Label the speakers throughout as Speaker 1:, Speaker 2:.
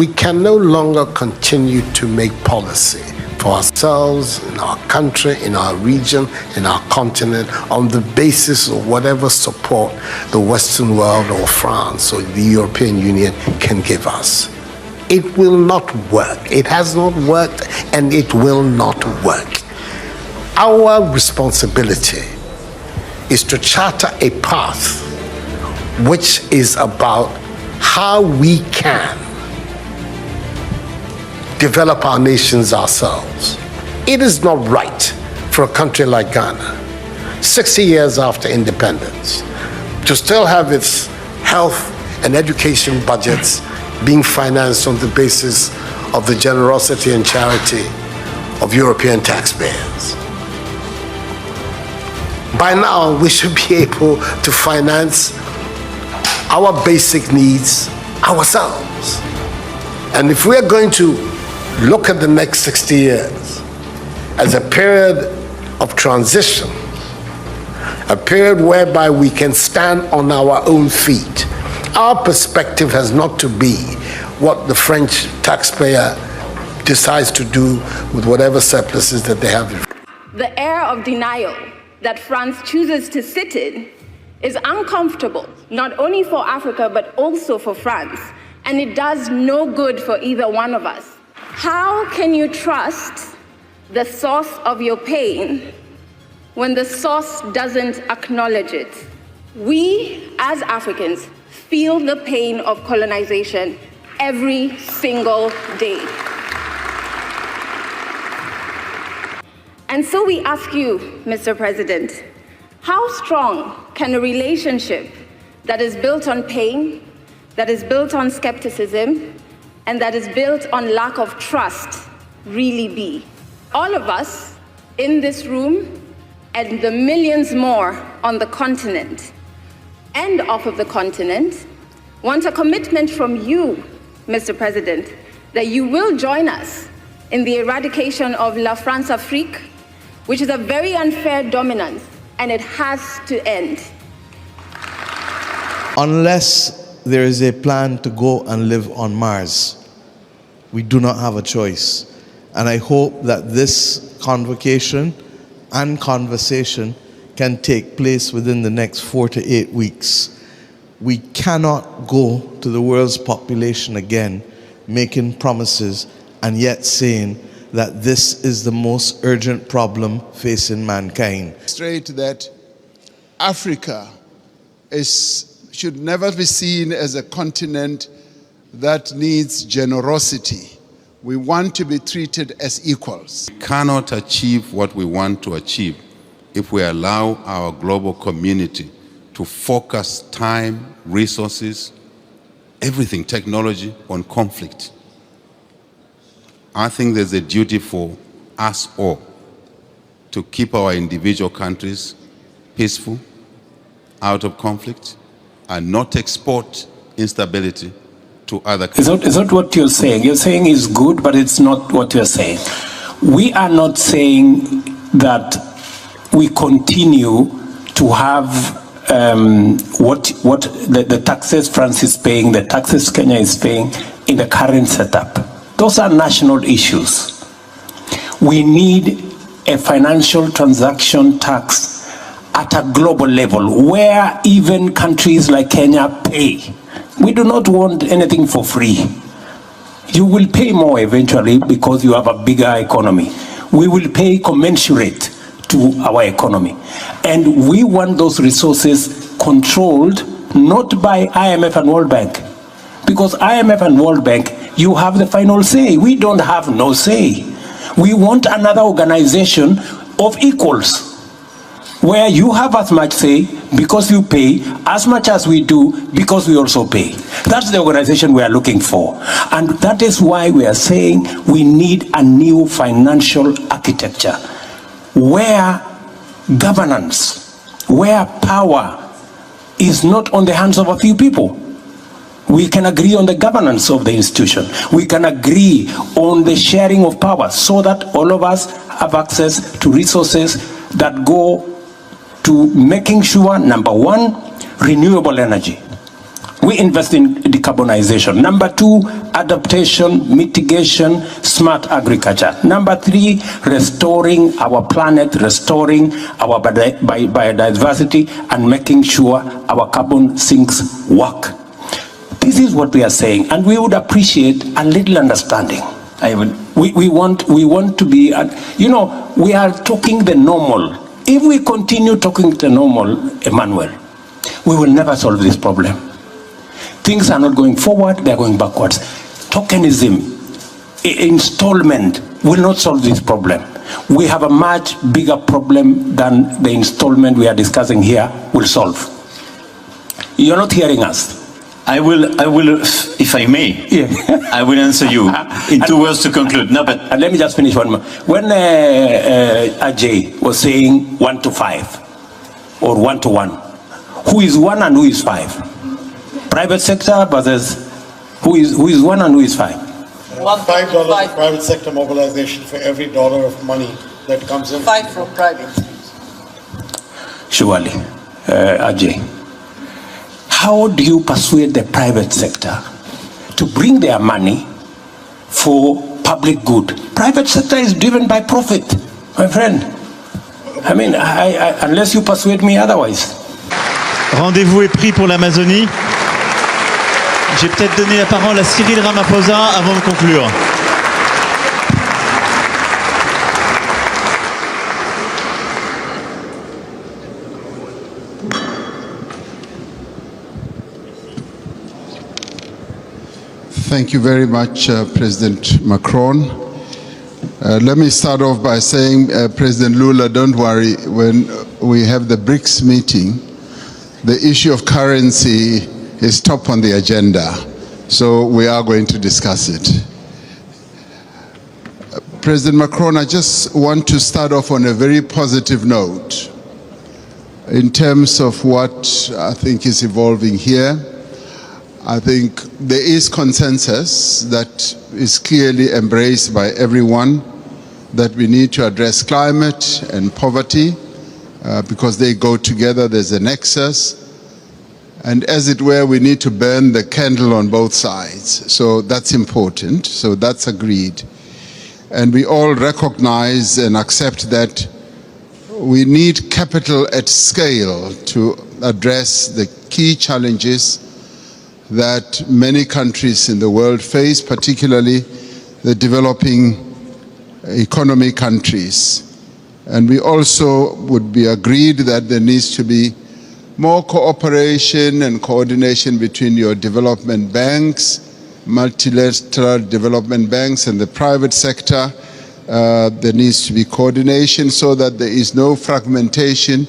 Speaker 1: We can no longer continue to make policy for ourselves, in our country, in our region, in our continent, on the basis of whatever support the Western world or France or the European Union can give us. It will not work. It has not worked, and it will not work. Our responsibility is to charter a path which is about how we can develop our nations ourselves. It is not right for a country like Ghana, 60 years after independence, to still have its health and education budgets being financed on the basis of the generosity and charity of European taxpayers. By now, we should be able to finance our basic needs ourselves. And if we're going to look at the next 60 years as a period of transition, a period whereby we can stand on our own feet, our perspective has not to be what the French taxpayer decides to do with whatever surpluses that they have.
Speaker 2: The air of denial that France chooses to sit in is uncomfortable, not only for Africa, but also for France. And it does no good for either one of us. How can you trust the source of your pain when the source doesn't acknowledge it? We, as Africans, feel the pain of colonization every single day. And so we ask you, Mr. President, how strong can a relationship that is built on pain, that is built on skepticism, and that is built on lack of trust really be? All of us in this room and the millions more on the continent and off of the continent want a commitment from you, Mr. President, that you will join us in the eradication of La France-Afrique, which is a very unfair dominance, and it has to end.
Speaker 3: Unless there is a plan to go and live on Mars, we do not have a choice. And I hope that this convocation and conversation can take place within the next 4 to 8 weeks. We cannot go to the world's population again making promises and yet saying that this is the most urgent problem facing mankind.
Speaker 4: Straight that Africa should never be seen as a continent that needs generosity. We want to be treated as equals.
Speaker 5: We cannot achieve what we want to achieve if we allow our global community to focus time, resources, everything, technology, on conflict. I think there's a duty for us all to keep our individual countries peaceful, out of conflict, and not export instability to other countries.
Speaker 6: Is that what you're saying? You're saying is good, but it's not what you're saying. We are not saying that we continue to have what the taxes France is paying, the taxes Kenya is paying in the current setup. Those are national issues. We need a financial transaction tax at a global level where even countries like Kenya pay. We do not want anything for free. You will pay more eventually because you have a bigger economy. We will pay commensurate to our economy. And we want those resources controlled not by IMF and World Bank. Because IMF and World Bank, you have the final say. We don't have no say. We want another organization of equals, where you have as much say because you pay, as much as we do because we also pay. That's the organization we are looking for. And that is why we are saying we need a new financial architecture, where governance, where power is not on the hands of a few people. We can agree on the governance of the institution. We can agree on the sharing of power so that all of us have access to resources that go to making sure, number one, renewable energy. We invest in decarbonization. Number 2, adaptation, mitigation, smart agriculture. Number 3, restoring our planet, restoring our biodiversity, and making sure our carbon sinks work. This is what we are saying, and we would appreciate a little understanding. We want to be, we are talking the normal. If we continue talking the normal, Emmanuel, we will never solve this problem. Things are not going forward, they are going backwards. Tokenism, installment will not solve this problem. We have a much bigger problem than the installment we are discussing here will solve. You're not hearing us.
Speaker 7: I will, if I may, I will answer you in 2 words to conclude. No, but
Speaker 6: let me just finish one more. When Ajay was saying 1 to 5 or 1 to 1, who is 1 and who is 5? Private sector versus who is 1 and who is 5?
Speaker 8: $5 private sector mobilization for every dollar of money that comes in.
Speaker 9: 5 from private.
Speaker 6: Surely, Ajay. How do you persuade the private sector to bring their money for public good? Private sector is driven by profit, my friend. I mean, unless you persuade me otherwise.
Speaker 10: Rendez-vous est pris pour l'Amazonie. J'ai peut-être donné la parole à Cyril Ramaphosa avant de conclure.
Speaker 4: Thank you very much, President Macron. Let me start off by saying, President Lula, don't worry, when we have the BRICS meeting, the issue of currency is top on the agenda, so we are going to discuss it. President Macron, I just want to start off on a very positive note in terms of what I think is evolving here. I think there is consensus that is clearly embraced by everyone that we need to address climate and poverty because they go together, there's a nexus. And as it were, we need to burn the candle on both sides. So that's important, so that's agreed. And we all recognize and accept that we need capital at scale to address the key challenges that many countries in the world face, particularly the developing economy countries. And we also would be agreed that there needs to be more cooperation and coordination between your development banks, multilateral development banks, and the private sector. There needs to be coordination so that there is no fragmentation,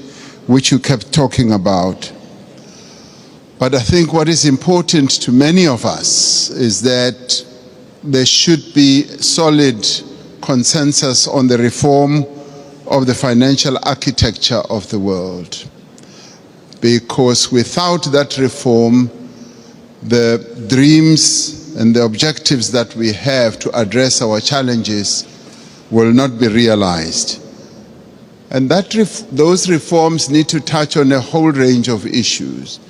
Speaker 4: which you kept talking about. But I think what is important to many of us is that there should be solid consensus on the reform of the financial architecture of the world. Because without that reform, the dreams and the objectives that we have to address our challenges will not be realized. And those reforms need to touch on a whole range of issues.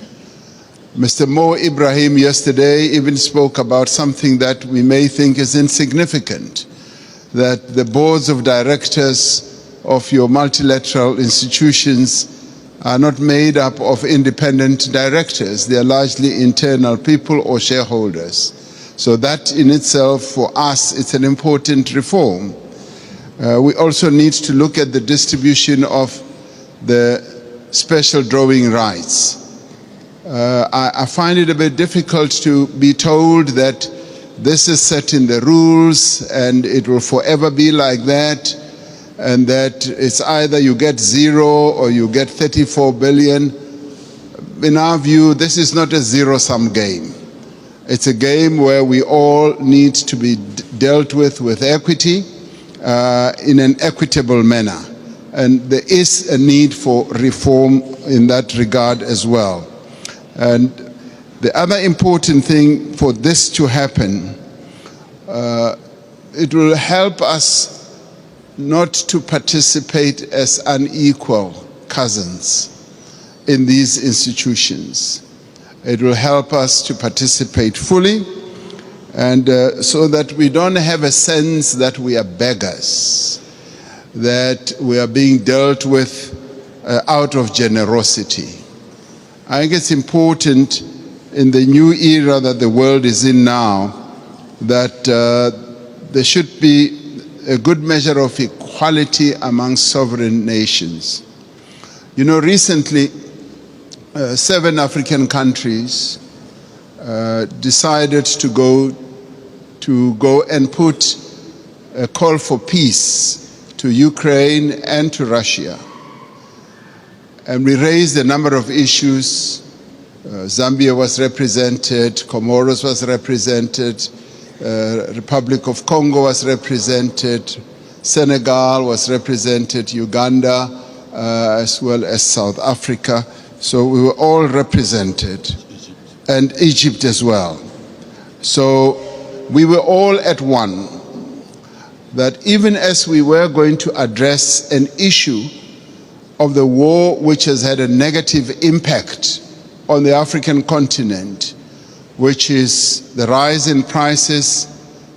Speaker 4: Mr. Mo Ibrahim yesterday even spoke about something that we may think is insignificant, that the boards of directors of your multilateral institutions are not made up of independent directors. They are largely internal people or shareholders. So that in itself, for us, it's an important reform. We also need to look at the distribution of the special drawing rights. I find it a bit difficult to be told that this is set in the rules and it will forever be like that, and that it's either you get 0 or you get 34 billion. In our view, this is not a zero-sum game. It's a game where we all need to be dealt with equity in an equitable manner. And there is a need for reform in that regard as well. And the other important thing for this to happen, it will help us not to participate as unequal cousins in these institutions. It will help us to participate fully, and so that we don't have a sense that we are beggars, that we are being dealt with out of generosity. I think it's important in the new era that the world is in now that there should be a good measure of equality among sovereign nations. You know, recently 7 African countries decided to go and put a call for peace to Ukraine and to Russia. And we raised a number of issues. Zambia was represented, Comoros was represented, Republic of Congo was represented, Senegal was represented, Uganda, as well as South Africa. So we were all represented, and Egypt as well. So we were all at one, that even as we were going to address an issue of the war which has had a negative impact on the African continent, which is the rise in prices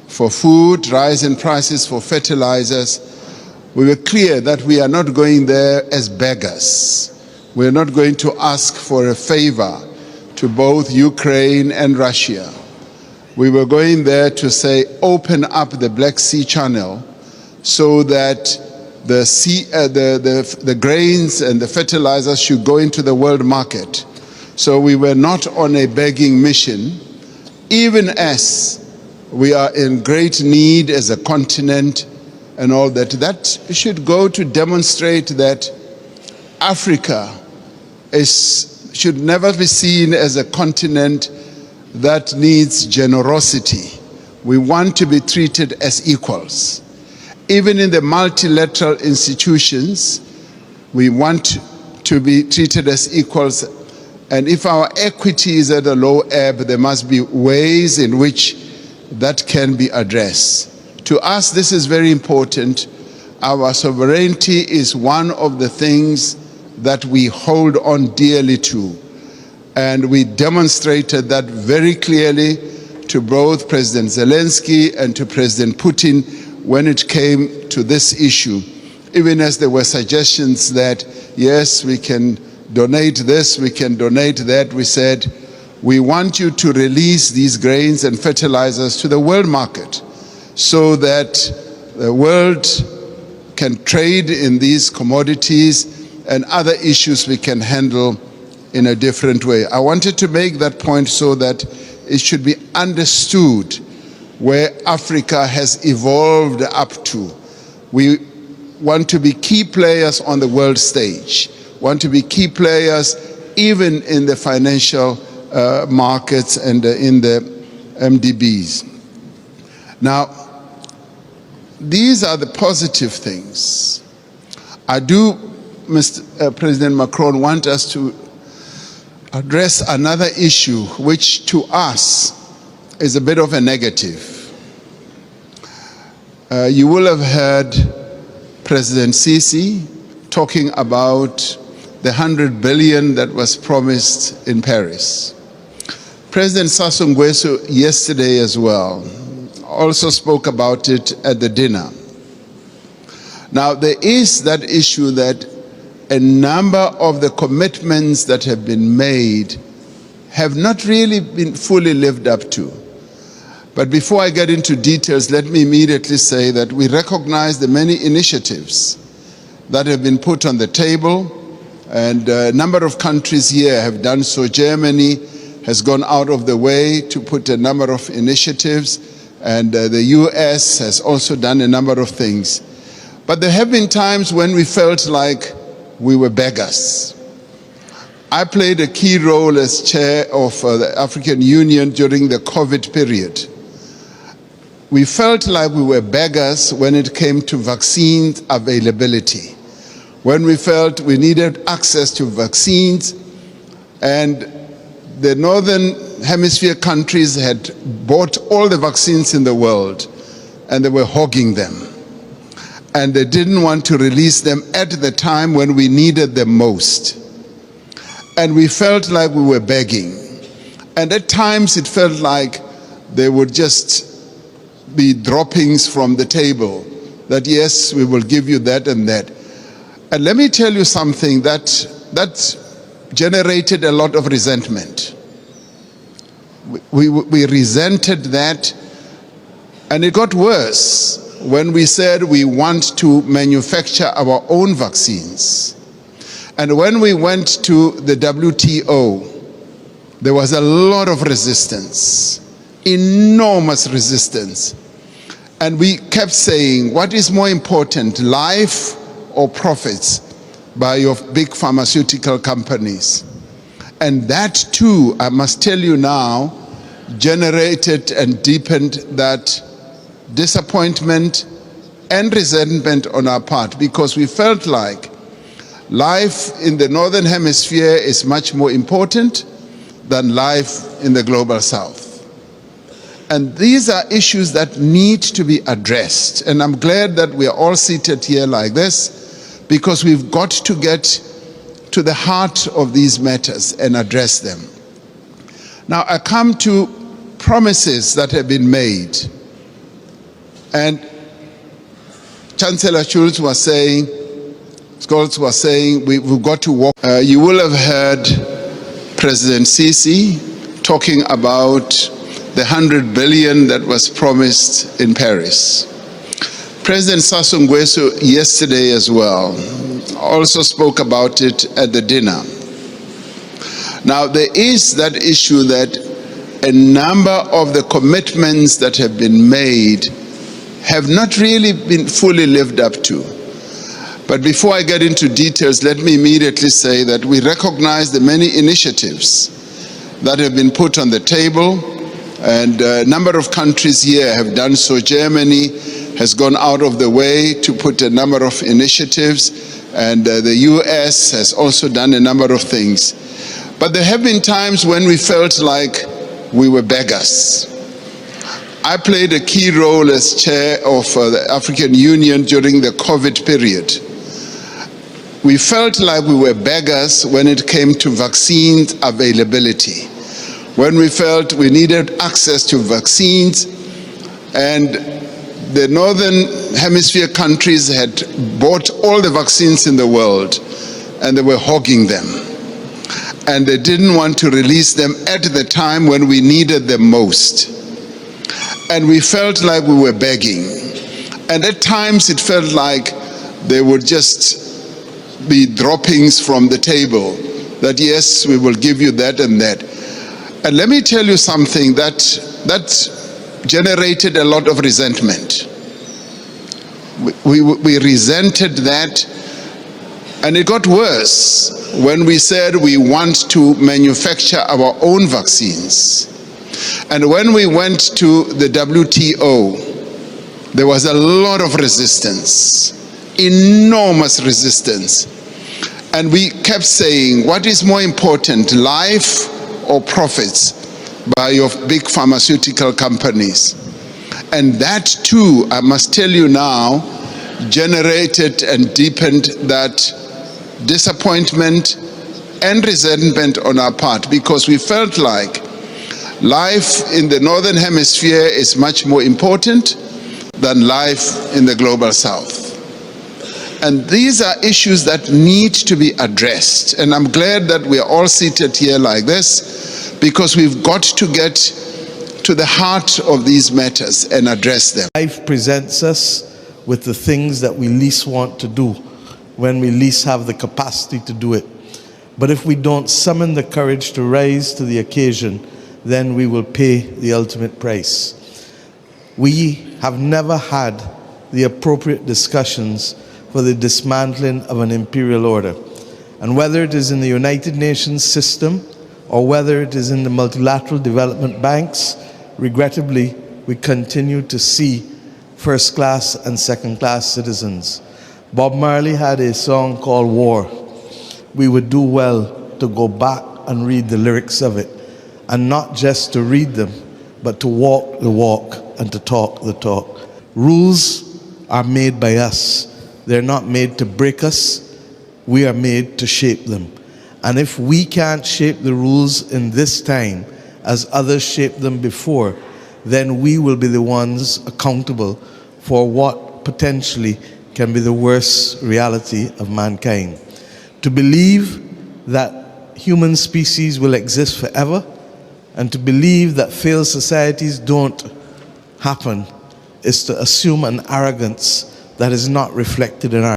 Speaker 4: for food, rise in prices for fertilizers, we were clear that we are not going there as beggars. We are not going to ask for a favor to both Ukraine and Russia. We were going there to say, open up the Black Sea Channel so that the grains and the fertilizers should go into the world market. So we were not on a begging mission, even as we are in great need as a continent and all that. That should go to demonstrate that Africa should never be seen as a continent that needs generosity. We want to be treated as equals. Even in the multilateral institutions, we want to be treated as equals. And if our equity is at a low ebb, there must be ways in which that can be addressed. To us, this is very important. Our sovereignty is one of the things that we hold on dearly to. And we demonstrated that very clearly to both President Zelensky and to President Putin when it came to this issue. Even as there were suggestions that, yes, we can donate this, we can donate that, we said, we want you to release these grains and fertilizers to the world market so that the world can trade in these commodities and other issues we can handle in a different way. I wanted to make that point so that it should be understood where Africa has evolved up to. We want to be key players on the world stage, want to be key players even in the financial markets and in the MDBs. Now, these are the positive things. I do, Mr. President Macron, want us to address another issue which to us is a bit of a negative. You will have heard President Sisi talking about the 100 billion that was promised in Paris. President Sassou Nguesso yesterday as well also spoke about it at the dinner. Now there is that issue that a number of the commitments that have been made have not really been fully lived up to. But before I get into details, let me immediately say that we recognize the many initiatives that have been put on the table, and a number of countries here have done so. Germany has gone out of the way to put a number of initiatives, and the US has also done a number of things. But there have been times when we felt like we were beggars. I played a key role as chair of the African Union during the COVID period. We felt like we were beggars when it came to vaccine availability, when we felt we needed access to vaccines, and the Northern Hemisphere countries had bought all the vaccines in the world, and they were hogging them. And they didn't want to release them at the time when we needed them most. And we felt like we were begging. And at times it felt like they would just be droppings from the table, that yes, we will give you that and that. And let me tell you something that generated a lot of resentment. We resented that, and it got worse when we said we want to manufacture our own vaccines. And when we went to the WTO, there was a lot of resistance, enormous resistance. And we kept saying, what is more important, life or profits by your big pharmaceutical companies? And that too, I must tell you now, generated and deepened that disappointment and resentment on our part, because we felt like life in the Northern Hemisphere is much more important than life in the global South. And these are issues that need to be addressed. And I'm glad that we are all seated here like this, because we've got to get to the heart of these matters and address them. Now I come to promises that have been made. And Chancellor Scholz was saying, we've got to walk. You will have heard President Sisi talking about the 100 billion that was promised in Paris. President Sassou Nguesso yesterday as well also spoke about it at the dinner. Now there is that issue that a number of the commitments that have been made have not really been fully lived up to. But before I get into details, let me immediately say that we recognize the many initiatives that have been put on the table, and a number of countries here have done so. Germany has gone out of the way to put a number of initiatives, and the US has also done a number of things. But there have been times when we felt like we were beggars. I played a key role as chair of the African Union during the COVID period. We felt like we were beggars when it came to vaccine availability, when we felt we needed access to vaccines, and the Northern Hemisphere countries had bought all the vaccines in the world, and they were hogging them. And they didn't want to release them at the time when we needed them most. And we felt like we were begging. And at times it felt like they would just be droppings from the table, that yes, we will give you that and that. And let me tell you something that generated a lot of resentment. We resented that, and it got worse when we said we want to manufacture our own vaccines. And when we went to the WTO, there was a lot of resistance, enormous resistance. And we kept saying, what is more important, life or profits by your big pharmaceutical companies? And that too, I must tell you now, generated and deepened that disappointment and resentment on our part, because we felt like life in the Northern Hemisphere is much more important than life in the global South. And these are issues that need to be addressed. And I'm glad that we are all seated here like this, because we've got to get to the heart of these matters and address them.
Speaker 3: Life presents us with the things that we least want to do, when we least have the capacity to do it. But if we don't summon the courage to rise to the occasion, then we will pay the ultimate price. We have never had the appropriate discussions for the dismantling of an imperial order. And whether it is in the United Nations system or whether it is in the multilateral development banks, regrettably, we continue to see first-class and second-class citizens. Bob Marley had a song called War. We would do well to go back and read the lyrics of it, and not just to read them, but to walk the walk and to talk the talk. Rules are made by us. They're not made to break us. We are made to shape them. And if we can't shape the rules in this time as others shaped them before, then we will be the ones accountable for what potentially can be the worst reality of mankind. To believe that human species will exist forever, and to believe that failed societies don't happen, is to assume an arrogance that is not reflected in our